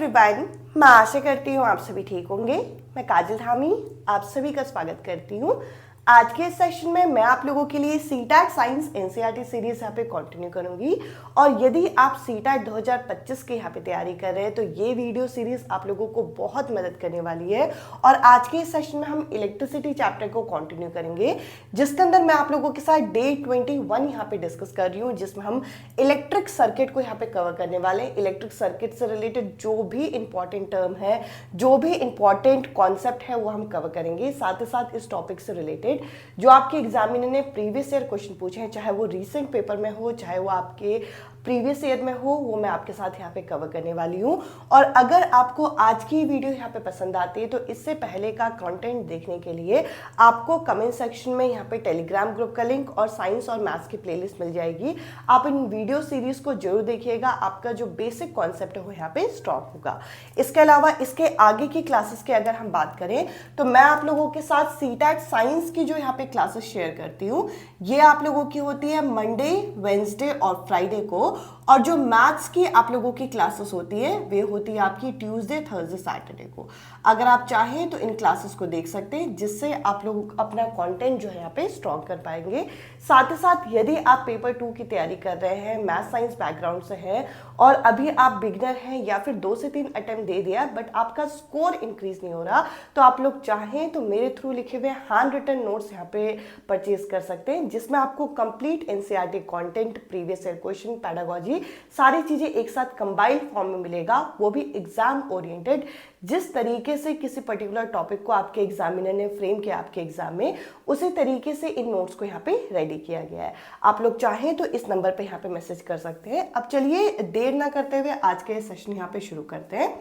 Everyone, मैं आशा करती हूँ आप सभी ठीक होंगे। मैं काजल धामी आप सभी का स्वागत करती हूँ। आज के सेशन में मैं आप लोगों के लिए सीटैट साइंस एनसीईआरटी सीरीज यहाँ पे कंटिन्यू करूंगी। और यदि आप सीटैट 2025 की यहाँ पे तैयारी कर रहे हैं तो ये वीडियो सीरीज आप लोगों को बहुत मदद करने वाली है। और आज के सेशन में हम इलेक्ट्रिसिटी चैप्टर को कंटिन्यू करेंगे, जिसके अंदर मैं आप लोगों के साथ डे 21 यहाँ पे डिस्कस कर रही हूँ, जिसमें हम इलेक्ट्रिक सर्किट को यहाँ पे कवर करने वाले हैं। इलेक्ट्रिक सर्किट से रिलेटेड जो भी इंपॉर्टेंट टर्म है, जो भी इंपॉर्टेंट कॉन्सेप्ट है, वो हम कवर करेंगे। साथ ही साथ इस टॉपिक से रिलेटेड जो आपके एग्जामिनर ने प्रीवियस ईयर क्वेश्चन पूछे हैं, चाहे वो रीसेंट पेपर में हो, चाहे वो आपके प्रीवियस ईयर में हो, वो मैं आपके साथ यहाँ पे कवर करने वाली हूँ। और अगर आपको आज की वीडियो यहाँ पे पसंद आती है तो इससे पहले का कंटेंट देखने के लिए आपको कमेंट सेक्शन में यहाँ पे टेलीग्राम ग्रुप का लिंक और साइंस और मैथ्स की प्लेलिस्ट मिल जाएगी। आप इन वीडियो सीरीज को जरूर देखिएगा, आपका जो बेसिक कॉन्सेप्ट है वो यहाँ पे स्ट्रॉन्ग होगा। इसके अलावा इसके आगे की क्लासेस की अगर हम बात करें तो मैं आप लोगों के साथ सीटैट साइंस की जो यहाँ पे क्लासेस शेयर करती हूँ, ये आप लोगों की होती है मंडे, वेंसडे और फ्राइडे को। और जो मैथ्स की आप लोगों की क्लासेस होती है वे होती है आपकी ट्यूसडे, थर्सडे, सैटरडे को। अगर आप चाहें तो इन क्लासेस को देख सकते हैं, जिससे आप लोग अपना कंटेंट जो है यहाँ पे स्ट्रॉन्ग कर पाएंगे। साथ ही साथ यदि आप पेपर 2 की तैयारी कर रहे हैं, मैथ साइंस बैकग्राउंड से हैं और अभी आप बिगनर हैं या फिर 2 से 3 अटेम्प्ट दे दिया बट आपका स्कोर इंक्रीज नहीं हो रहा, तो आप लोग चाहें तो मेरे थ्रू लिखे हुए हैंड रिटन नोट्स यहाँ पे परचेज कर सकते हैं, जिसमें आपको complete NCERT content, previous year question, pedagogy, सारी चीजें एक साथ कंबाइंड फॉर्म में मिलेगा, वो भी एग्जाम ओरिएंटेड। जिस तरीके से किसी पर्टिकुलर टॉपिक को आपके एग्जामिनर ने फ्रेम किया आपके एग्जाम में, उसी तरीके से इन नोट्स को यहाँ पे रेडी किया गया है। आप लोग चाहें तो इस नंबर पे यहाँ पे मैसेज कर सकते हैं। अब चलिए देर ना करते हुए आज के सेशन यहाँ पे शुरू करते हैं।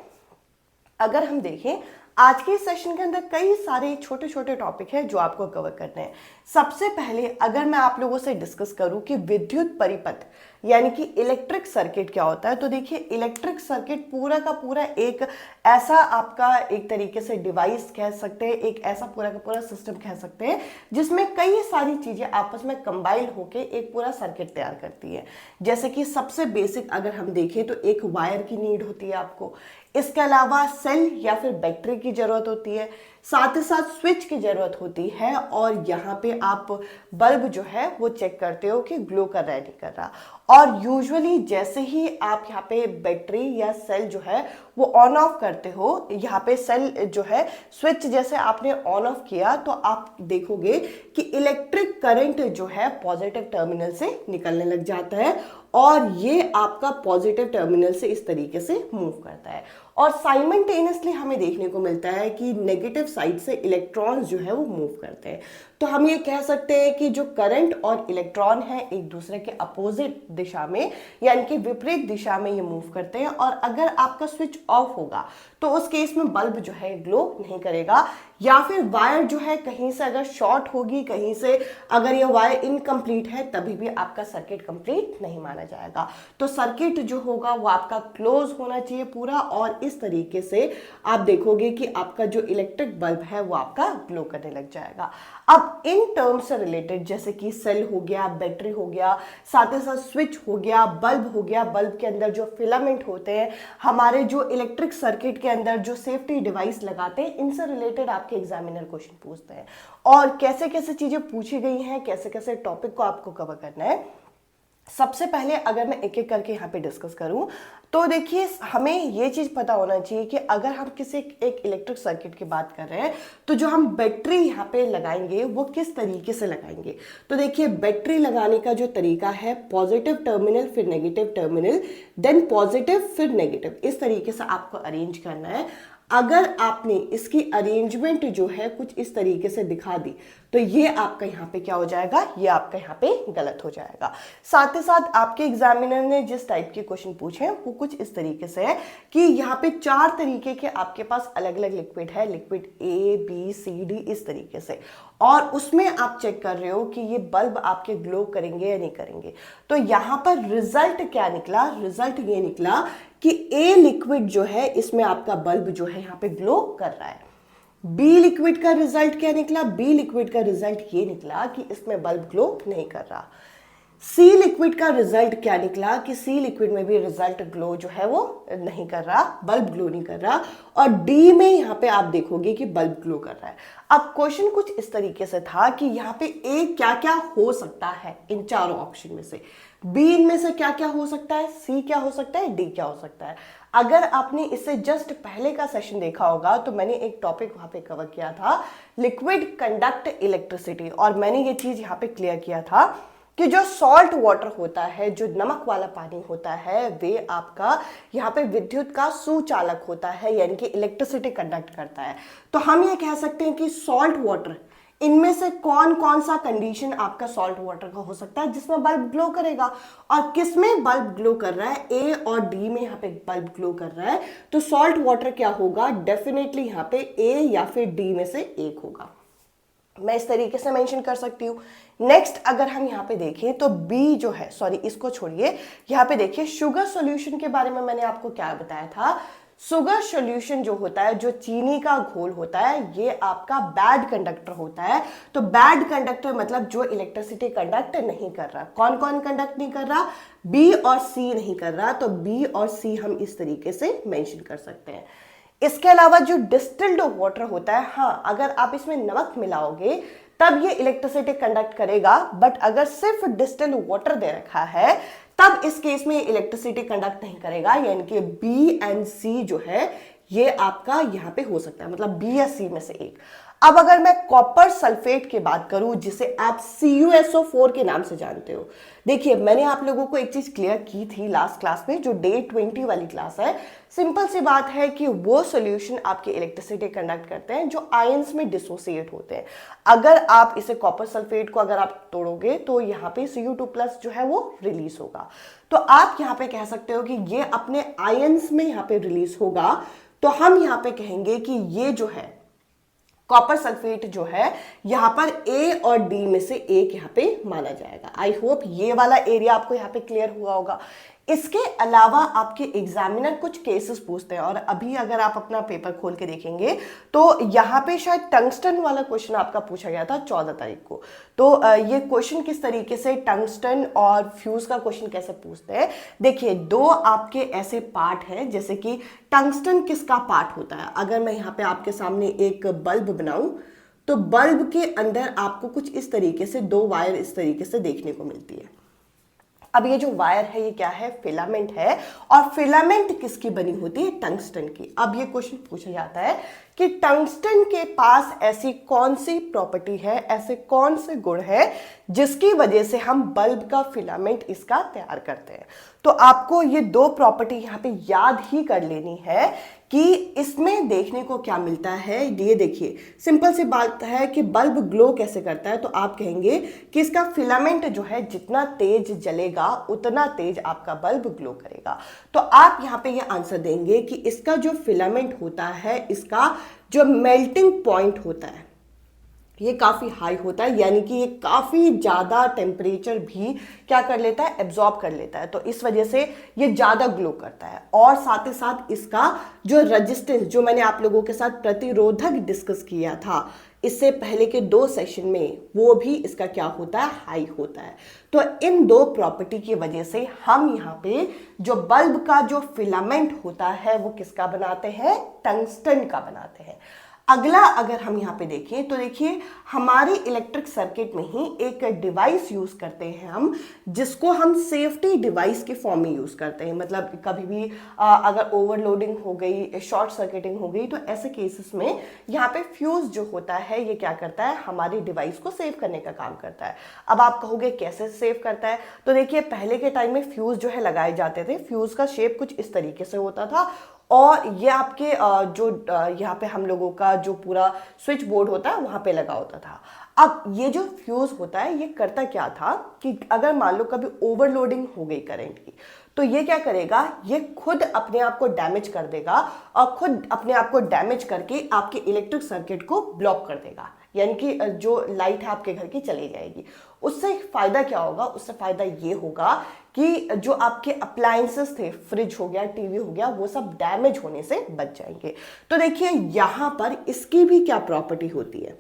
अगर हम देखें आज के सेशन के अंदर कई सारे छोटे छोटे टॉपिक हैं जो आपको कवर करने हैं। सबसे पहले अगर मैं आप लोगों से डिस्कस करूं कि विद्युत परिपथ यानी कि इलेक्ट्रिक सर्किट क्या होता है, तो देखिए इलेक्ट्रिक सर्किट पूरा का पूरा एक ऐसा आपका एक तरीके से डिवाइस कह सकते हैं, एक ऐसा पूरा का पूरा सिस्टम कह सकते हैं, जिसमें कई सारी चीजें आपस में कंबाइन होकर एक पूरा सर्किट तैयार करती है। जैसे कि सबसे बेसिक अगर हम देखें तो एक वायर की नीड होती है आपको, इसके अलावा सेल या फिर बैटरी की जरूरत होती है, साथ ही साथ स्विच की जरूरत होती है, और यहाँ पे आप बल्ब जो है वो चेक करते हो कि ग्लो कर रहा है नहीं कर रहा। और यूजुअली जैसे ही आप यहाँ पे बैटरी या सेल जो है वो ऑन ऑफ करते हो, यहाँ पे सेल जो है स्विच जैसे आपने ऑन ऑफ किया तो आप देखोगे कि इलेक्ट्रिक करंट जो है पॉजिटिव टर्मिनल से निकलने लग जाता है, और ये आपका पॉजिटिव टर्मिनल से इस तरीके से मूव करता है। और साइमल्टेनियसली हमें देखने को मिलता है कि नेगेटिव साइड से इलेक्ट्रॉन्स जो है वो मूव करते हैं। तो हम ये कह सकते हैं कि जो करंट और इलेक्ट्रॉन है एक दूसरे के अपोजिट दिशा में यानी कि विपरीत दिशा में ये मूव करते हैं। और अगर आपका स्विच ऑफ होगा तो उस केस में बल्ब जो है ग्लो नहीं करेगा, या फिर वायर जो है कहीं से अगर शॉर्ट होगी, कहीं से अगर ये वायर इनकम्प्लीट है, तभी भी आपका सर्किट कंप्लीट नहीं माना जाएगा। तो सर्किट जो होगा वो आपका क्लोज होना चाहिए पूरा, और इस तरीके से आप देखोगे कि आपका जो इलेक्ट्रिक बल्ब है वो आपका ग्लो करने लग जाएगा। अब इन टर्म्स से रिलेटेड जैसे कि सेल हो गया, बैटरी हो गया, साथ ही साथ स्विच हो गया, बल्ब हो गया, बल्ब के अंदर जो फिलामेंट होते हैं, हमारे जो इलेक्ट्रिक सर्किट के अंदर जो सेफ्टी डिवाइस लगाते हैं, इनसे रिलेटेड आपके एग्जामिनर क्वेश्चन पूछते हैं। और कैसे कैसे चीजें पूछी गई हैं, कैसे कैसे टॉपिक को आपको कवर करना है। सबसे पहले अगर मैं एक एक करके यहाँ पे डिस्कस करूं तो देखिए हमें ये चीज पता होना चाहिए कि अगर हम किसी एक इलेक्ट्रिक सर्किट की बात कर रहे हैं तो जो हम बैटरी यहाँ पे लगाएंगे वो किस तरीके से लगाएंगे। तो देखिए बैटरी लगाने का जो तरीका है, पॉजिटिव टर्मिनल फिर नेगेटिव टर्मिनल, देन पॉजिटिव फिर नेगेटिव, इस तरीके से आपको अरेंज करना है। अगर आपने इसकी अरेंजमेंट जो है कुछ इस तरीके से दिखा दी तो ये आपका यहाँ पे क्या हो जाएगा, ये आपका यहाँ पे गलत हो जाएगा। साथ ही साथ आपके एग्जामिनर ने जिस टाइप के क्वेश्चन पूछे हैं वो कुछ इस तरीके से है कि यहाँ पे 4 तरीके के आपके पास अलग अलग लिक्विड है, liquid A, B, C, D इस तरीके से, और उसमें आप चेक कर रहे हो कि ये बल्ब आपके ग्लो करेंगे या नहीं करेंगे। तो यहाँ पर रिजल्ट क्या निकला, रिजल्ट ये निकला कि A लिक्विड जो है इसमें आपका बल्ब जो है यहाँ पे ग्लो कर रहा है। बी लिक्विड का रिजल्ट क्या निकला, बी लिक्विड का रिजल्ट ये निकला कि इसमें बल्ब ग्लो नहीं कर रहा। सी लिक्विड का रिजल्ट क्या निकला कि सी लिक्विड में भी रिजल्ट ग्लो जो है वो नहीं कर रहा, बल्ब ग्लो नहीं कर रहा। और डी में यहाँ पे आप देखोगे कि बल्ब ग्लो कर रहा है। अब क्वेश्चन कुछ इस तरीके से था कि यहाँ पे ए क्या क्या हो सकता है इन चारों ऑप्शन में से, बी इनमें से क्या क्या हो सकता है, सी क्या हो सकता है, डी क्या हो सकता है। अगर आपने इससे जस्ट पहले का सेशन देखा होगा तो मैंने एक टॉपिक वहां पे कवर किया था, लिक्विड कंडक्ट इलेक्ट्रिसिटी, और मैंने ये चीज यहाँ पे क्लियर किया था कि जो सॉल्ट वाटर होता है, जो नमक वाला पानी होता है, वे आपका यहाँ पे विद्युत का सुचालक होता है, यानी कि इलेक्ट्रिसिटी कंडक्ट करता है। तो हम ये कह सकते हैं कि सॉल्ट वाटर, इनमें से कौन कौन सा कंडीशन आपका सॉल्ट वाटर का हो सकता है जिसमें बल्ब ग्लो करेगा, और किसमें बल्ब ग्लो कर रहा है, ए और डी में यहाँ पे बल्ब ग्लो कर रहा है। तो सॉल्ट वाटर क्या होगा, डेफिनेटली यहाँ पे ए या फिर डी में से एक होगा। मैं इस तरीके से मेंशन कर सकती हूँ। नेक्स्ट अगर हम यहाँ पे देखें तो बी जो है, सॉरी इसको छोड़िए, यहाँ पे देखिए शुगर सॉल्यूशन के बारे में मैंने आपको क्या बताया था। शुगर सॉल्यूशन जो होता है, जो चीनी का घोल होता है, ये आपका बैड कंडक्टर होता है। तो बैड कंडक्टर मतलब जो इलेक्ट्रिसिटी कंडक्ट नहीं कर रहा। कौन कौन कंडक्ट नहीं कर रहा, बी और सी नहीं कर रहा। तो बी और सी हम इस तरीके से मेंशन कर सकते हैं। इसके अलावा जो डिस्टिल्ड वाटर होता है, हाँ अगर आप इसमें नमक मिलाओगे तब ये इलेक्ट्रिसिटी कंडक्ट करेगा, बट अगर सिर्फ डिस्टिल्ड वाटर दे रखा है तब इस केस में इलेक्ट्रिसिटी कंडक्ट नहीं करेगा, यानी कि बी एंड सी जो है ये आपका यहाँ पे हो सकता है, मतलब बी या सी में से एक। अब अगर मैं कॉपर सल्फेट की बात करूं, जिसे आप CuSO4 के नाम से जानते हो, देखिए मैंने आप लोगों को एक चीज क्लियर की थी लास्ट क्लास में, जो डे 20 वाली क्लास है। सिंपल सी बात है कि वो सॉल्यूशन आपके इलेक्ट्रिसिटी कंडक्ट करते हैं जो आयंस में डिसोसिएट होते हैं। अगर आप इसे कॉपर सल्फेट को अगर आप तोड़ोगे तो यहाँ पे Cu2+ जो है वो रिलीज होगा। तो आप यहाँ पे कह सकते हो कि ये अपने आयंस में यहाँ पे रिलीज होगा। तो हम यहाँ पे कहेंगे कि ये जो है कॉपर सल्फेट जो है यहां पर ए और डी में से एक यहां पे माना जाएगा। आई होप ये वाला एरिया आपको यहां पे क्लियर हुआ होगा। इसके अलावा आपके एग्जामिनर कुछ केसेस पूछते हैं, और अभी अगर आप अपना पेपर खोल के देखेंगे तो यहाँ पे शायद टंगस्टन वाला क्वेश्चन आपका पूछा गया था 14 तारीख को। तो ये क्वेश्चन किस तरीके से टंगस्टन और फ्यूज का क्वेश्चन कैसे पूछते हैं, देखिए दो आपके ऐसे पार्ट हैं, जैसे कि टंगस्टन किसका पार्ट होता है। अगर मैं यहाँ पे आपके सामने एक बल्ब बनाऊं तो बल्ब के अंदर आपको कुछ इस तरीके से दो वायर इस तरीके से देखने को मिलती है। अब ये जो वायर है ये क्या है, फिलामेंट है, और फिलामेंट किसकी बनी होती है, टंगस्टन की। अब ये क्वेश्चन पूछा जाता है कि टंगस्टन के पास ऐसी कौन सी प्रॉपर्टी है, ऐसे कौन से गुण है जिसकी वजह से हम बल्ब का फिलामेंट इसका तैयार करते हैं। तो आपको ये दो प्रॉपर्टी यहाँ पे याद ही कर लेनी है कि इसमें देखने को क्या मिलता है। ये देखिए सिंपल सी बात है कि बल्ब ग्लो कैसे करता है, तो आप कहेंगे कि इसका फिलामेंट जो है जितना तेज जलेगा उतना तेज आपका बल्ब ग्लो करेगा। तो आप यहाँ पे ये आंसर देंगे कि इसका जो फिलामेंट होता है, इसका जो मेल्टिंग पॉइंट होता है ये काफ़ी हाई होता है, यानी कि ये काफ़ी ज़्यादा टेम्परेचर भी क्या कर लेता है, एब्जॉर्ब कर लेता है। तो इस वजह से ये ज़्यादा ग्लो करता है। और साथ ही साथ इसका जो रेजिस्टेंस, जो मैंने आप लोगों के साथ प्रतिरोधक डिस्कस किया था इससे पहले के 2 सेशन में, वो भी इसका क्या होता है, हाई होता है। तो इन 2 प्रॉपर्टी की वजह से हम यहाँ पे जो बल्ब का जो फिलामेंट होता है वो किसका बनाते हैं, टंगस्टन का बनाते हैं। अगला अगर हम यहाँ पे देखें तो देखिए हमारे इलेक्ट्रिक सर्किट में ही एक डिवाइस यूज करते हैं हम, जिसको हम सेफ्टी डिवाइस के फॉर्म में यूज करते हैं। मतलब कभी भी अगर ओवरलोडिंग हो गई, शॉर्ट सर्किटिंग हो गई, तो ऐसे केसेस में यहाँ पे फ्यूज जो होता है ये क्या करता है, हमारी डिवाइस को सेव करने का काम करता है। अब आप कहोगे कैसे सेव करता है, तो देखिए पहले के टाइम में फ्यूज जो है लगाए जाते थे। फ्यूज का शेप कुछ इस तरीके से होता था, और ये आपके जो यहाँ पे हम लोगों का जो पूरा स्विच बोर्ड होता है वहां पे लगा होता था। अब ये जो फ्यूज होता है ये करता क्या था कि अगर मान लो कभी ओवरलोडिंग हो गई करंट की, तो ये क्या करेगा, ये खुद अपने आप को डैमेज कर देगा, और खुद अपने आप को डैमेज करके आपके इलेक्ट्रिक सर्किट को ब्लॉक कर देगा, यानी कि जो लाइट है आपके घर की चली जाएगी। उससे फायदा क्या होगा, उससे फायदा ये होगा कि जो आपके अप्लायंसेस थे, फ्रिज हो गया, टीवी हो गया, वो सब डैमेज होने से बच जाएंगे। तो देखिए यहां पर इसकी भी क्या प्रॉपर्टी होती है,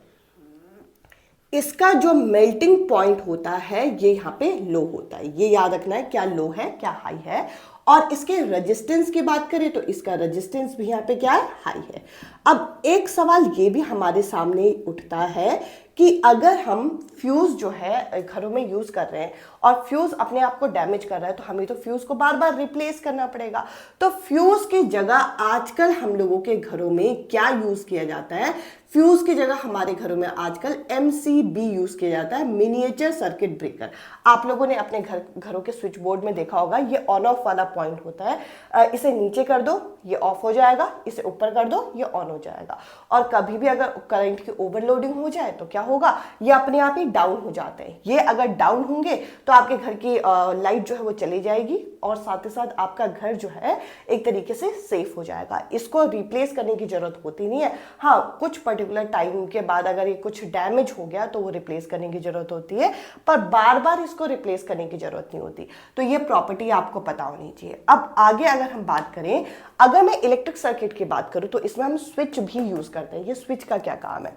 इसका जो मेल्टिंग पॉइंट होता है ये यहाँ पे लो होता है, ये याद रखना है, क्या लो है क्या हाई है। और इसके रेजिस्टेंस की बात करें तो इसका रेजिस्टेंस भी यहाँ पे क्या है, हाई है। अब एक सवाल ये भी हमारे सामने उठता है कि अगर हम फ्यूज जो है घरों में यूज कर रहे हैं और फ्यूज अपने आप को डैमेज कर रहा है तो हमें तो फ्यूज को बार बार रिप्लेस करना पड़ेगा। तो फ्यूज की जगह आजकल हम लोगों के घरों में क्या यूज किया जाता है, फ्यूज की जगह हमारे घरों में आजकल MCB यूज किया जाता है, मिनिएचर सर्किट ब्रेकर। आप लोगों ने अपने घरों के स्विच बोर्ड में देखा होगा, ये ऑन ऑफ वाला पॉइंट होता है। इसे नीचे कर दो ये ऑफ हो जाएगा, इसे ऊपर कर दो ये ऑन हो जाएगा। और कभी भी अगर करंट की ओवरलोडिंग हो जाए तो क्या होगा, ये अपने आप ही डाउन हो जाते हैं। ये अगर डाउन होंगे तो आपके घर की लाइट जो है वो चली जाएगी और साथ ही साथ आपका घर जो है एक तरीके से सेफ हो जाएगा। इसको रिप्लेस करने की जरूरत होती नहीं है। हाँ, कुछ पर्टिकुलर टाइम के बाद अगर ये कुछ डैमेज हो गया तो वो रिप्लेस करने की जरूरत होती है, पर बार बार इसको रिप्लेस करने की जरूरत नहीं होती। तो ये प्रॉपर्टी आपको पता होनी चाहिए। अब आगे अगर हम बात करें, अगर मैं इलेक्ट्रिक सर्किट की बात करूं तो इसमें हम स्विच भी यूज करते हैं। ये स्विच का क्या काम है,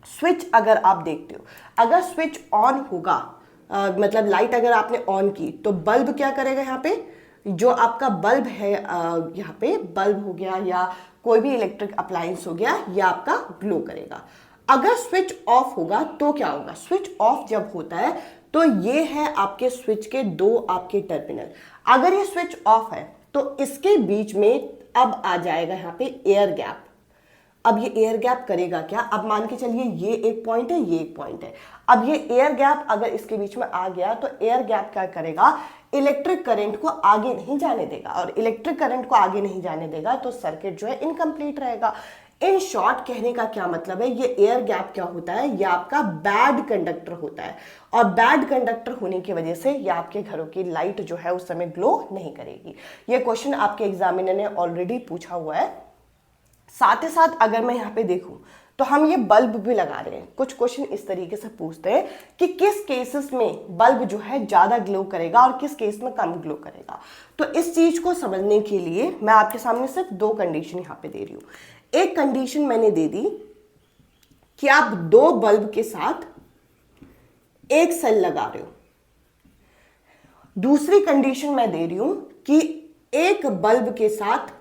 स्विच अगर आप देखते हो, अगर स्विच ऑन होगा मतलब लाइट अगर आपने ऑन की तो बल्ब क्या करेगा, यहाँ पे जो आपका बल्ब है यहाँ पे बल्ब हो गया या कोई भी इलेक्ट्रिक अप्लायंस हो गया, ये आपका ग्लो करेगा। अगर स्विच ऑफ होगा तो क्या होगा, स्विच ऑफ जब होता है तो ये है आपके स्विच के दो आपके टर्मिनल। अगर ये स्विच ऑफ है तो इसके बीच में अब आ जाएगा यहाँ पे एयर गैप। अब ये एयर गैप करेगा क्या, अब मान के चलिए ये एक पॉइंट है, ये एक पॉइंट है। अब ये एयर गैप अगर इसके बीच में आ गया तो एयर गैप क्या करेगा, इलेक्ट्रिक करंट को आगे नहीं जाने देगा। और इलेक्ट्रिक करंट को आगे नहीं जाने देगा तो सर्किट जो है इनकम्प्लीट रहेगा। इन शॉर्ट कहने का क्या मतलब है, ये एयर गैप क्या होता है, ये आपका बैड कंडक्टर होता है। और बैड कंडक्टर होने की वजह से ये आपके घरों की लाइट जो है उस समय ग्लो नहीं करेगी। ये क्वेश्चन आपके एग्जामिनर ने ऑलरेडी पूछा हुआ है। साथ ही साथ अगर मैं यहाँ पे देखूं तो हम ये बल्ब भी लगा रहे हैं। कुछ क्वेश्चन इस तरीके से पूछते हैं कि किस केसेस में बल्ब जो है ज्यादा ग्लो करेगा और किस केस में कम ग्लो करेगा। तो इस चीज को समझने के लिए मैं आपके सामने सिर्फ दो कंडीशन यहाँ पे दे रही हूं। एक कंडीशन मैंने दे दी कि आप दो बल्ब के साथ एक सेल लगा रहे हो। दूसरी कंडीशन मैं दे रही हूं कि एक बल्ब के साथ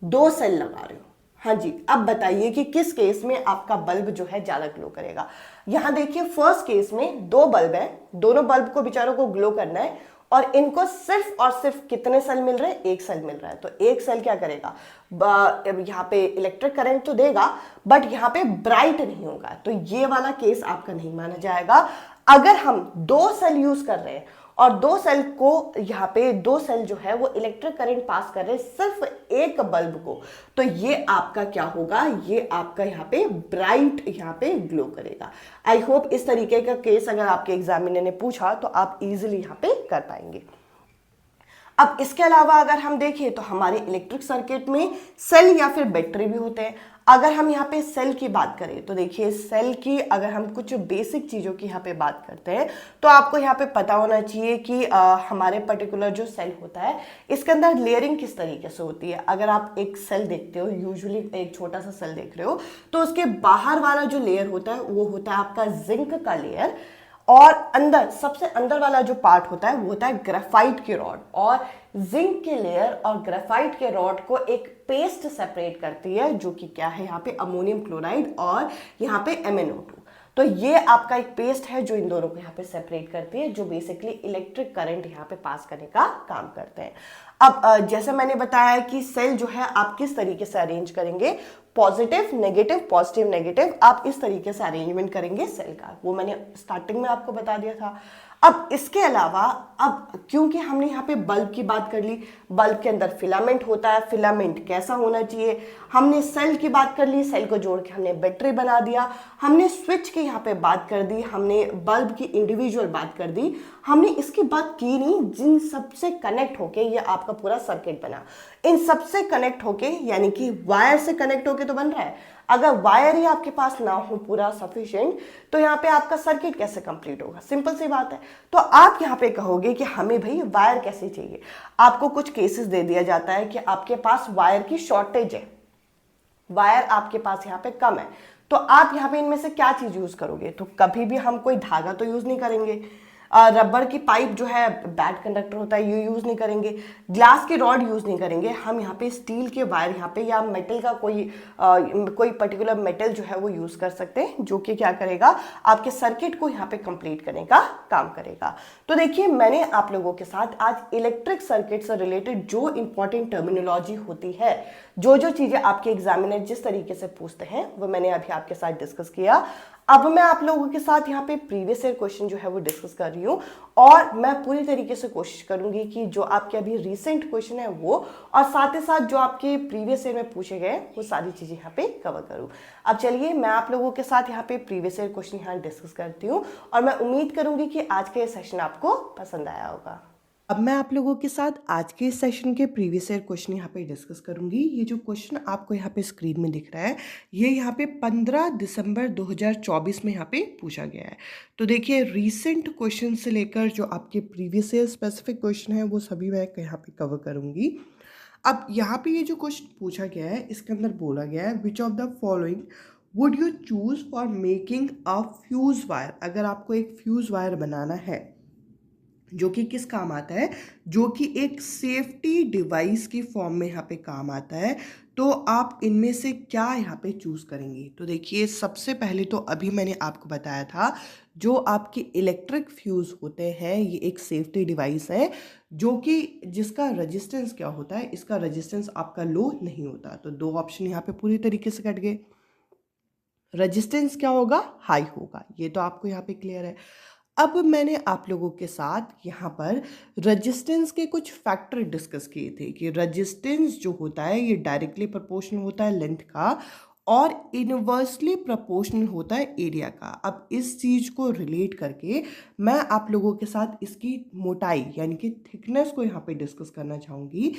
दो सेल लगा रहे हो। हाँ जी, अब बताइए कि किस केस में आपका बल्ब जो है ज्यादा ग्लो करेगा। यहां देखिए फर्स्ट केस में दो बल्ब है, दोनों बल्ब को बेचारों को ग्लो करना है और इनको सिर्फ और सिर्फ कितने सेल मिल रहे हैं, एक सेल मिल रहा है। तो एक सेल क्या करेगा, यहाँ पे इलेक्ट्रिक करंट तो देगा बट यहाँ पे ब्राइट नहीं होगा। तो ये वाला केस आपका नहीं माना जाएगा। अगर हम दो सेल यूज कर रहे हैं और दो सेल को यहाँ पे दो सेल जो है वो इलेक्ट्रिक करंट पास कर रहे हैं सिर्फ एक बल्ब को, तो ये आपका क्या होगा, ये आपका यहाँ पे ब्राइट यहाँ पे ग्लो करेगा। आई होप इस तरीके का केस अगर आपके एग्जामिनर ने पूछा तो आप इजीली यहाँ पे कर पाएंगे। अब इसके अलावा अगर हम देखें तो हमारे इलेक्ट्रिक सर्किट में सेल या फिर बैटरी भी होते हैं। अगर हम यहाँ पे सेल की बात करें तो देखिए सेल की अगर हम कुछ बेसिक चीज़ों की यहाँ पे बात करते हैं तो आपको यहाँ पे पता होना चाहिए कि हमारे पर्टिकुलर जो सेल होता है इसके अंदर लेयरिंग किस तरीके से होती है। अगर आप एक सेल देखते हो, यूजुअली एक छोटा सा सेल देख रहे हो, तो उसके बाहर वाला जो लेयर होता है वो होता है आपका जिंक का लेयर और अंदर सबसे अंदर वाला जो पार्ट होता है वो होता है ग्रेफाइट की रॉड। और जिंक के लेयर और ग्रेफाइट के रॉड को एक पेस्ट सेपरेट करती है जो कि क्या है यहाँ पे अमोनियम क्लोराइड और यहाँ पे MnO2। तो ये आपका एक पेस्ट है जो इन दोनों को यहाँ पे सेपरेट करती है, जो बेसिकली इलेक्ट्रिक करंट यहाँ पे पास करने का काम करते हैं। अब जैसे मैंने बताया कि सेल जो है आप किस तरीके से अरेंज करेंगे, पॉजिटिव नेगेटिव पॉजिटिव नेगेटिव, आप इस तरीके से अरेंजमेंट करेंगे सेल का, वो मैंने स्टार्टिंग में आपको बता दिया था। अब इसके अलावा अब क्योंकि हमने यहाँ पे बल्ब की बात कर ली, बल्ब के अंदर फिलामेंट होता है, फिलामेंट कैसा होना चाहिए, हमने सेल की बात कर ली, सेल को जोड़ के हमने बैटरी बना दिया, हमने स्विच की यहाँ पे बात कर दी, हमने बल्ब की इंडिविजुअल बात कर दी, हमने इसकी बात की नहीं जिन सबसे कनेक्ट होके ये आपका पूरा सर्किट बना। इन सबसे कनेक्ट होके यानी कि वायर से कनेक्ट होके तो बन रहा है। अगर वायर ही आपके पास ना हो पूरा सफिशिएंट तो यहाँ पे आपका सर्किट कैसे कंप्लीट होगा, सिंपल सी बात है। तो आप यहाँ पे कहोगे कि हमें भाई वायर कैसे चाहिए, आपको कुछ केसेस दे दिया जाता है कि आपके पास वायर की शॉर्टेज है, वायर आपके पास यहाँ पे कम है, तो आप यहाँ पे इनमें से क्या चीज़ यूज़ करोगे? तो कभी भी हम कोई धागा तो यूज़ नहीं करेंगे, रबर की पाइप जो है बैड कंडक्टर होता है ये यूज़ नहीं करेंगे, ग्लास की रॉड यूज़ नहीं करेंगे, हम यहाँ पे स्टील के वायर यहाँ पे या मेटल का कोई पर्टिकुलर मेटल जो है वो यूज़ कर सकते हैं, जो कि क्या करेगा, आपके सर्किट को यहाँ पे कंप्लीट करने का काम करेगा। तो देखिए, मैंने आप लोगों के साथ आज इलेक्ट्रिक सर्किट से रिलेटेड जो इंपॉर्टेंट टर्मिनोलॉजी होती है, जो जो चीज़ें आपके एग्जामिनर जिस तरीके से पूछते हैं, वो मैंने अभी आपके साथ डिस्कस किया। अब मैं आप लोगों के साथ यहाँ पे प्रीवियस ईयर क्वेश्चन जो है वो डिस्कस कर रही हूँ, और मैं पूरी तरीके से कोशिश करूंगी कि जो आपके अभी रिसेंट क्वेश्चन है वो, और साथ ही साथ जो आपके प्रीवियस ईयर में पूछे गए वो सारी चीज़ें यहाँ पे कवर करूँ। अब चलिए, मैं आप लोगों के साथ यहाँ पे प्रीवियस ईयर क्वेश्चन यहाँ डिस्कस करती हूँ, और मैं उम्मीद करूंगी कि आज का ये सेशन आपको पसंद आया होगा। अब मैं आप लोगों के साथ आज के इस सेशन के प्रीवियस ईयर क्वेश्चन यहाँ पे डिस्कस करूंगी। ये जो क्वेश्चन आपको यहाँ पे स्क्रीन में दिख रहा है, ये यहाँ पे 15 दिसंबर 2024 में यहाँ पे पूछा गया है। तो देखिए, रीसेंट क्वेश्चन से लेकर जो आपके प्रीवियस ईयर स्पेसिफिक क्वेश्चन है वो सभी मैं यहाँ पे कवर करूंगी। अब यहाँ पे ये जो क्वेश्चन पूछा गया है, इसके अंदर बोला गया है, which of the following would you choose for making a fuse wire. अगर आपको एक फ्यूज वायर बनाना है जो कि किस काम आता है, जो कि एक सेफ्टी डिवाइस की फॉर्म में यहाँ पे काम आता है, तो आप इनमें से क्या यहाँ पे चूज करेंगे? तो देखिए, सबसे पहले तो अभी मैंने आपको बताया था, जो आपके इलेक्ट्रिक फ्यूज होते हैं ये एक सेफ्टी डिवाइस है, जो कि जिसका रेजिस्टेंस क्या होता है, इसका रेजिस्टेंस आपका लो नहीं होता। तो दो ऑप्शन यहाँ पे पूरी तरीके से कट गए। रेजिस्टेंस क्या होगा, हाई होगा, ये तो आपको यहाँ पे क्लियर है। अब मैंने आप लोगों के साथ यहाँ पर रेजिस्टेंस के कुछ फैक्टर डिस्कस किए थे कि रेजिस्टेंस जो होता है ये डायरेक्टली प्रोपोर्शनल होता है लेंथ का, और इनवर्सली प्रोपोर्शनल होता है एरिया का। अब इस चीज़ को रिलेट करके मैं आप लोगों के साथ इसकी मोटाई यानी कि थिकनेस को यहाँ पे डिस्कस करना चाहूँगी।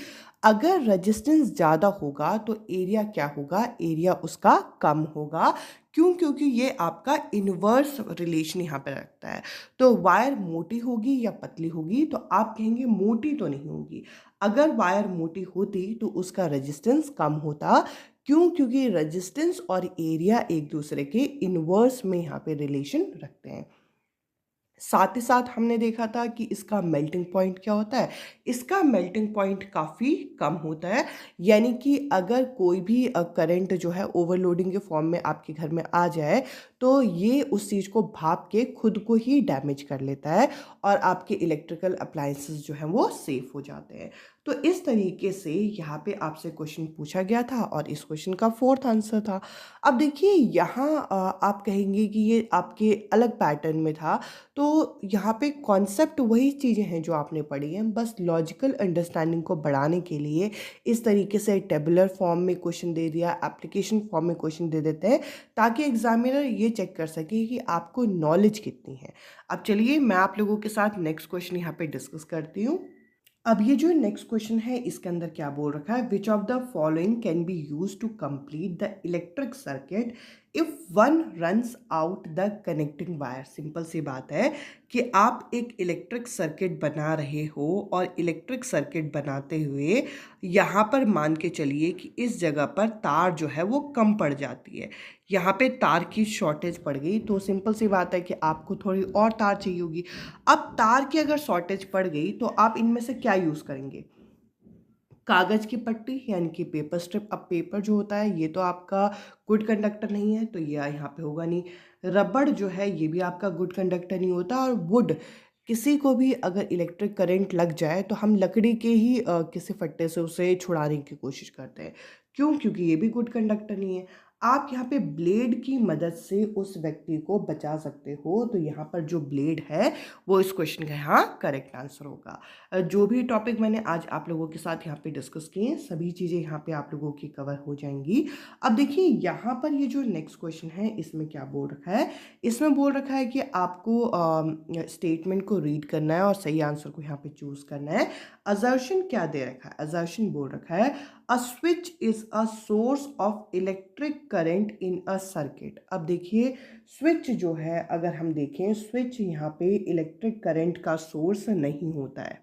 अगर रेजिस्टेंस ज़्यादा होगा तो एरिया क्या होगा, एरिया उसका कम होगा। क्यों? क्योंकि ये आपका इन्वर्स रिलेशन यहाँ पे रखता है। तो वायर मोटी होगी या पतली होगी, तो आप कहेंगे मोटी तो नहीं होगी। अगर वायर मोटी होती तो उसका रेजिस्टेंस कम होता। क्यों? क्योंकि रेजिस्टेंस और एरिया एक दूसरे के इन्वर्स में यहाँ पे रिलेशन रखते हैं। साथ ही साथ हमने देखा था कि इसका मेल्टिंग पॉइंट क्या होता है, इसका मेल्टिंग पॉइंट काफ़ी कम होता है। यानी कि अगर कोई भी करंट जो है ओवरलोडिंग के फॉर्म में आपके घर में आ जाए, तो ये उस चीज़ को भाप के खुद को ही डैमेज कर लेता है, और आपके इलेक्ट्रिकल अप्लायंसेस जो हैं वो सेफ हो जाते हैं। तो इस तरीके से यहाँ पे आपसे क्वेश्चन पूछा गया था, और इस क्वेश्चन का फोर्थ आंसर था। अब देखिए, यहाँ आप कहेंगे कि ये आपके अलग पैटर्न में था, तो यहाँ पे कॉन्सेप्ट वही चीज़ें हैं जो आपने पढ़ी हैं, बस लॉजिकल अंडरस्टैंडिंग को बढ़ाने के लिए इस तरीके से टेबुलर फॉर्म में क्वेश्चन दे दिया, एप्लीकेशन फॉर्म में क्वेश्चन दे देते हैं, ताकि एग्जामिनर ये चेक कर सके कि आपको नॉलेज कितनी है। अब चलिए, मैं आप लोगों के साथ नेक्स्ट क्वेश्चन यहाँ पे डिस्कस करती हूँ। अब ये जो नेक्स्ट क्वेश्चन है, इसके अंदर क्या बोल रखा है, which of the following can be use to complete the electric circuit if one runs out the connecting wire. Simple सी बात है कि आप एक इलेक्ट्रिक सर्किट बना रहे हो, और इलेक्ट्रिक सर्किट बनाते हुए यहाँ पर मान के चलिए कि इस जगह पर तार जो है वो कम पड़ जाती है, यहाँ पे तार की शॉर्टेज पड़ गई, तो सिंपल सी बात है कि आपको थोड़ी और तार चाहिए होगी। अब तार की अगर शॉर्टेज पड़ गई तो आप इनमें से क्या यूज़ करेंगे? कागज़ की पट्टी यानी कि पेपर स्ट्रिप। अब पेपर जो होता है ये तो आपका गुड कंडक्टर नहीं है, तो ये यहाँ पे होगा नहीं। रबड़ जो है ये भी आपका गुड कंडक्टर नहीं होता, और वुड, किसी को भी अगर इलेक्ट्रिक करंट लग जाए तो हम लकड़ी के ही किसी फट्टे से उसे छुड़ाने की कोशिश करते हैं। क्यों? क्योंकि ये भी गुड कंडक्टर नहीं है। आप यहाँ पे ब्लेड की मदद से उस व्यक्ति को बचा सकते हो, तो यहाँ पर जो ब्लेड है वो इस क्वेश्चन का यहाँ करेक्ट आंसर होगा। जो भी टॉपिक मैंने आज आप लोगों के साथ यहाँ पे डिस्कस किए, सभी चीज़ें यहाँ पे आप लोगों की कवर हो जाएंगी। अब देखिए, यहाँ पर ये जो नेक्स्ट क्वेश्चन है, इसमें क्या बोल रखा है, इसमें बोल रखा है कि आपको स्टेटमेंट को रीड करना है और सही आंसर को यहाँ पे चूज करना है। असर्शन क्या दे रखा है, असर्शन बोल रखा है, a switch is a source of electric current in a circuit. अब देखिए, स्विच जो है, अगर हम देखें, स्विच यहाँ पे इलेक्ट्रिक करंट का सोर्स नहीं होता है।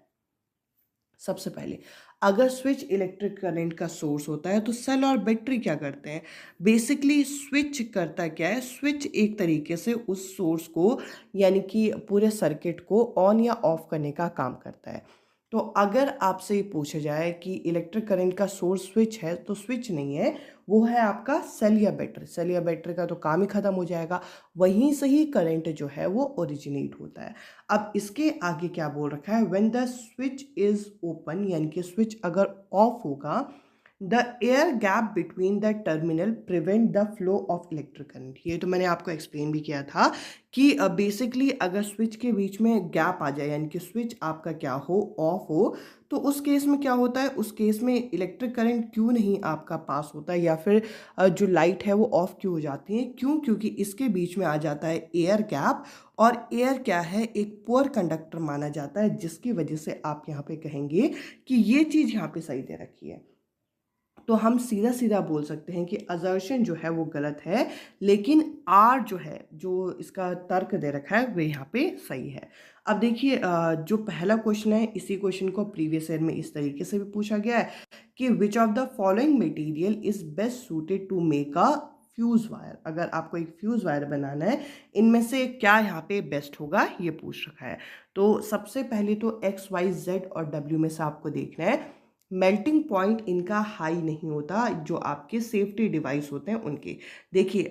सबसे पहले अगर स्विच इलेक्ट्रिक करंट का सोर्स होता है तो सेल और बैटरी क्या करते हैं, बेसिकली स्विच करता क्या है, स्विच एक तरीके से उस सोर्स को यानी कि पूरे सर्किट को ऑन या ऑफ करने का काम करता है। तो अगर आपसे ये पूछा जाए कि इलेक्ट्रिक करंट का सोर्स स्विच है, तो स्विच नहीं है, वो है आपका सेल या बैटरी। सेल या बैटरी का तो काम ही खत्म हो जाएगा, वहीं से ही करंट जो है वो ओरिजिनेट होता है। अब इसके आगे क्या बोल रखा है, when the switch is open, यानी कि स्विच अगर ऑफ होगा, the air gap between the terminal prevent the flow of electric current. ये तो मैंने आपको एक्सप्लेन भी किया था कि बेसिकली अगर स्विच के बीच में गैप आ जाए, यानी कि स्विच आपका क्या हो, ऑफ हो, तो उस केस में क्या होता है, उस केस में इलेक्ट्रिक करंट क्यों नहीं आपका पास होता है, या फिर जो लाइट है वो ऑफ क्यों हो जाती है, क्यों, क्योंकि इसके बीच में आ जाता है एयर गैप। और एयर क्या है, एक पुअर कंडक्टर माना जाता है, जिसकी वजह से आप यहाँ पे कहेंगे कि ये चीज़ यहाँ पे सही दे रखी है। तो हम सीधा सीधा बोल सकते हैं कि असर्शन जो है वो गलत है, लेकिन आर जो है, जो इसका तर्क दे रखा है, वो यहाँ पे सही है। अब देखिए, जो पहला क्वेश्चन है, इसी क्वेश्चन को प्रीवियस ईयर में इस तरीके से भी पूछा गया है कि which of the following material is best suited to make a fuse wire. अगर आपको एक फ्यूज वायर बनाना है, इनमें से क्या यहाँ पे बेस्ट होगा, ये पूछ रखा है। तो सबसे पहले तो एक्स वाई जेड और डब्ल्यू में से आपको देखना है, मेल्टिंग पॉइंट इनका हाई नहीं होता, जो आपके सेफ्टी डिवाइस होते हैं उनके। देखिए,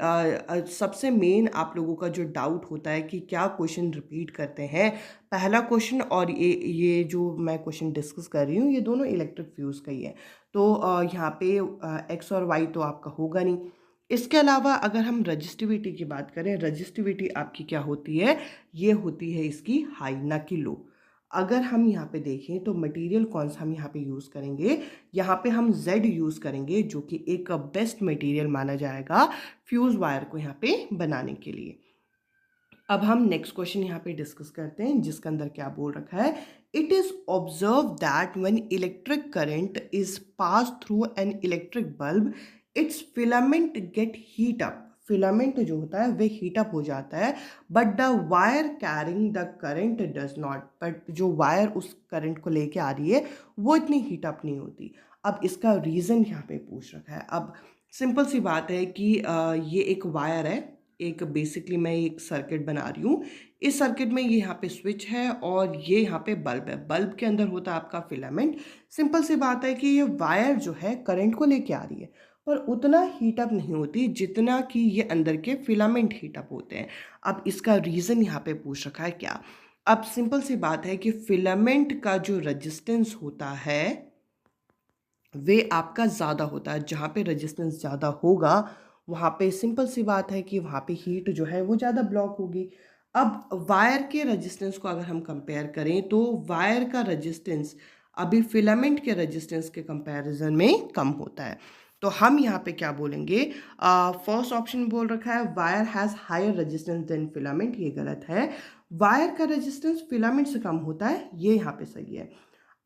सबसे मेन आप लोगों का जो डाउट होता है कि क्या क्वेश्चन रिपीट करते हैं, पहला क्वेश्चन और ये जो मैं क्वेश्चन डिस्कस कर रही हूँ, ये दोनों इलेक्ट्रिक फ्यूज का ही है। तो यहाँ पे एक्स और वाई तो आपका होगा नहीं। इसके अलावा अगर हम रजिस्टिविटी की बात करें, रजिस्टिविटी आपकी क्या होती है, ये होती है इसकी हाई, ना कि लो। अगर हम यहाँ पे देखें तो मटेरियल कौन सा हम यहाँ पे यूज़ करेंगे, यहाँ पे हम Z यूज़ करेंगे, जो कि एक बेस्ट मटेरियल माना जाएगा फ्यूज वायर को यहाँ पे बनाने के लिए। अब हम नेक्स्ट क्वेश्चन यहाँ पे डिस्कस करते हैं, जिसके अंदर क्या बोल रखा है, it is observe that when electric current is pass through an electric bulb, it's filament get heat up. Filament जो होता है वह हीट अप हो जाता है, but the wire carrying the current does not. But जो वायर उस current को लेके आ रही है वो इतनी हीट अप नहीं होती। अब इसका रीज़न यहाँ पे पूछ रखा है। अब सिंपल सी बात है कि ये एक वायर है, एक बेसिकली मैं एक सर्किट बना रही हूँ। इस सर्किट में ये यहाँ पे स्विच है और ये यहाँ पे बल्ब है, बल्ब के अंदर होता है आपका फिलामेंट। सिंपल सी बात है कि ये वायर जो है करंट को लेके आ रही है, पर उतना हीटअप नहीं होती जितना कि ये अंदर के फिलामेंट हीटअप होते हैं। अब इसका रीज़न यहाँ पे पूछ रखा है क्या। अब सिंपल सी बात है कि फिलामेंट का जो रेजिस्टेंस होता है वे आपका ज़्यादा होता है। जहाँ पे रेजिस्टेंस ज़्यादा होगा वहाँ पे सिंपल सी बात है कि वहाँ पे हीट जो है वो ज़्यादा ब्लॉक होगी। अब वायर के रेजिस्टेंस को अगर हम कंपेयर करें तो वायर का रेजिस्टेंस अभी फिलामेंट के रेजिस्टेंस के कंपैरिजन में कम होता है। तो हम यहाँ पे क्या बोलेंगे, फर्स्ट ऑप्शन बोल रखा है wire has higher resistance than filament, ये गलत है। वायर का रेजिस्टेंस फिलामेंट से कम होता है, ये यहाँ पे सही है।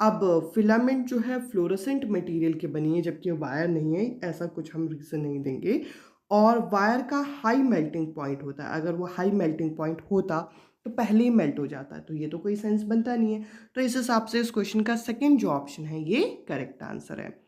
अब फिलामेंट जो है फ्लोरोसेंट मटेरियल की बनी है, जबकि वायर नहीं है, ऐसा कुछ हम रीज़न नहीं देंगे। और वायर का हाई मेल्टिंग पॉइंट होता है, अगर वो हाई मेल्टिंग पॉइंट होता तो पहले ही मेल्ट हो जाता है, तो ये तो कोई सेंस बनता नहीं है। तो इस हिसाब से इस क्वेश्चन का सेकंड जो ऑप्शन है ये करेक्ट आंसर है।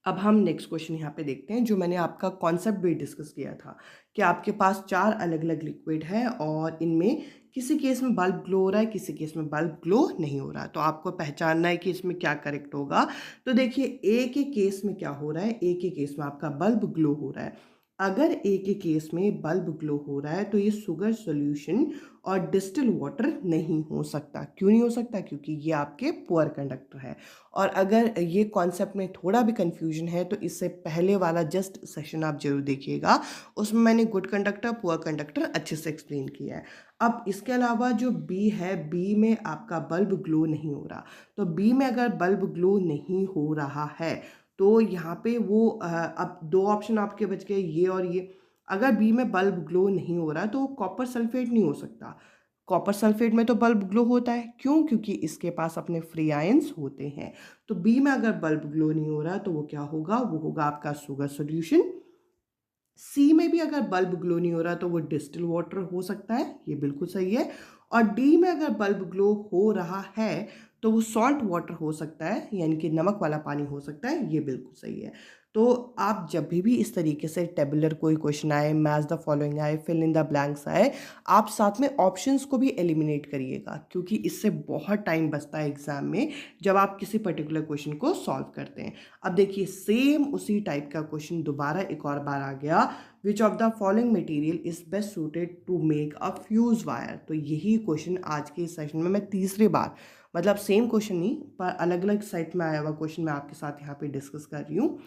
अब हम नेक्स्ट क्वेश्चन यहाँ पे देखते हैं, जो मैंने आपका कॉन्सेप्ट भी डिस्कस किया था कि आपके पास 4 अलग अलग लिक्विड है और इनमें किसी केस में बल्ब ग्लो हो रहा है, किसी केस में बल्ब ग्लो नहीं हो रहा। तो आपको पहचानना है कि इसमें क्या करेक्ट होगा। तो देखिए, एक ही केस में क्या हो रहा है, एक ही केस में आपका बल्ब ग्लो हो रहा है। अगर एक ही केस में बल्ब ग्लो हो रहा है तो ये शुगर सॉल्यूशन और डिस्टिल वाटर नहीं हो सकता। क्यों नहीं हो सकता, क्योंकि ये आपके पुअर कंडक्टर है। और अगर ये कॉन्सेप्ट में थोड़ा भी कंफ्यूजन है तो इससे पहले वाला जस्ट सेशन आप जरूर देखिएगा, उसमें मैंने गुड कंडक्टर पुअर कंडक्टर अच्छे से एक्सप्लेन किया है। अब इसके अलावा जो बी है, बी में आपका बल्ब ग्लो नहीं हो रहा। तो बी में अगर बल्ब ग्लो नहीं हो रहा है तो यहाँ पे वो अब 2 ऑप्शन आपके बच गए, ये और ये। अगर बी में बल्ब ग्लो नहीं हो रहा तो कॉपर सल्फेट नहीं हो सकता। कॉपर सल्फेट में तो बल्ब ग्लो होता है, क्यों, क्योंकि इसके पास अपने फ्री आयंस होते हैं। तो बी में अगर बल्ब ग्लो नहीं हो रहा तो वो क्या होगा, वो होगा आपका शुगर सॉल्यूशन। सी में भी अगर बल्ब ग्लो नहीं हो रहा तो वो डिस्टिल वाटर हो सकता है, ये बिल्कुल सही है। और डी में अगर बल्ब ग्लो हो रहा है तो वो सॉल्ट वाटर हो सकता है, यानी कि नमक वाला पानी हो सकता है, ये बिल्कुल सही है। तो आप जब भी इस तरीके से टेबुलर कोई क्वेश्चन आए, मैच द फॉलोइंग आए, फिल इन द ब्लैंक्स आए, आप साथ में ऑप्शंस को भी एलिमिनेट करिएगा, क्योंकि इससे बहुत टाइम बचता है एग्जाम में जब आप किसी पर्टिकुलर क्वेश्चन को सॉल्व करते हैं। अब देखिए सेम उसी टाइप का क्वेश्चन दोबारा एक और बार आ गया, which of the following material is best suited to make a fuse wire. तो यही क्वेश्चन आज के सेशन में मैं तीसरी बार, मतलब सेम क्वेश्चन नहीं पर अलग अलग साइट में आया हुआ क्वेश्चन मैं आपके साथ यहाँ पे डिस्कस कर रही हूँ।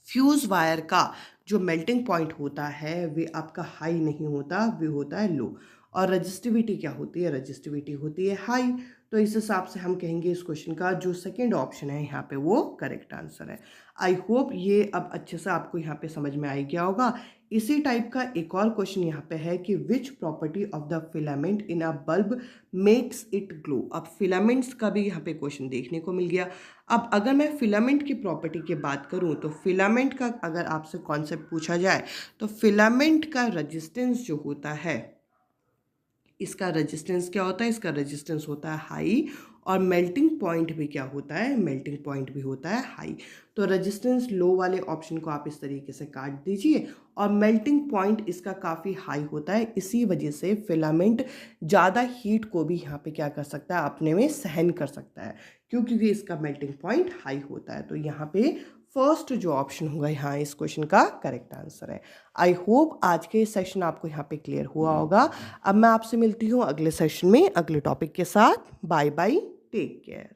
फ्यूज वायर का जो मेल्टिंग पॉइंट होता है वे आपका हाई नहीं होता, वे होता है लो। और रजिस्टिविटी क्या होती है? रजिस्टिविटी होती है हाई। तो इस हिसाब से हम कहेंगे इस क्वेश्चन का जो सेकंड ऑप्शन है यहाँ पे वो करेक्ट आंसर है। आई होप ये अब अच्छे से आपको यहाँ पे समझ में आ गया होगा। इसी टाइप का एक और क्वेश्चन यहाँ पे है कि which property of the filament in a bulb makes it glow. अब फिलामेंट्स का भी यहाँ पे क्वेश्चन देखने को मिल गया। अब अगर मैं फिलामेंट की प्रॉपर्टी की बात करूँ तो फिलामेंट का अगर आपसे कॉन्सेप्ट पूछा जाए तो फिलामेंट का रेजिस्टेंस जो होता है, इसका रेजिस्टेंस क्या होता है? इसका रेजिस्टेंस होता है हाई। और मेल्टिंग पॉइंट भी क्या होता है? मेल्टिंग पॉइंट भी होता है हाई। तो रेजिस्टेंस लो वाले ऑप्शन को आप इस तरीके से काट दीजिए, और मेल्टिंग पॉइंट इसका काफ़ी हाई होता है। इसी वजह से फिलामेंट ज़्यादा हीट को भी यहाँ पे क्या कर सकता है? अपने में सहन कर सकता है, क्योंकि इसका मेल्टिंग पॉइंट हाई होता है। तो यहाँ पे फर्स्ट जो ऑप्शन होगा यहाँ इस क्वेश्चन का करेक्ट आंसर है। आई होप आज के सेशन आपको यहाँ पे क्लियर हुआ होगा। अब मैं आपसे मिलती हूँ अगले सेशन में अगले टॉपिक के साथ। Bye bye, take care.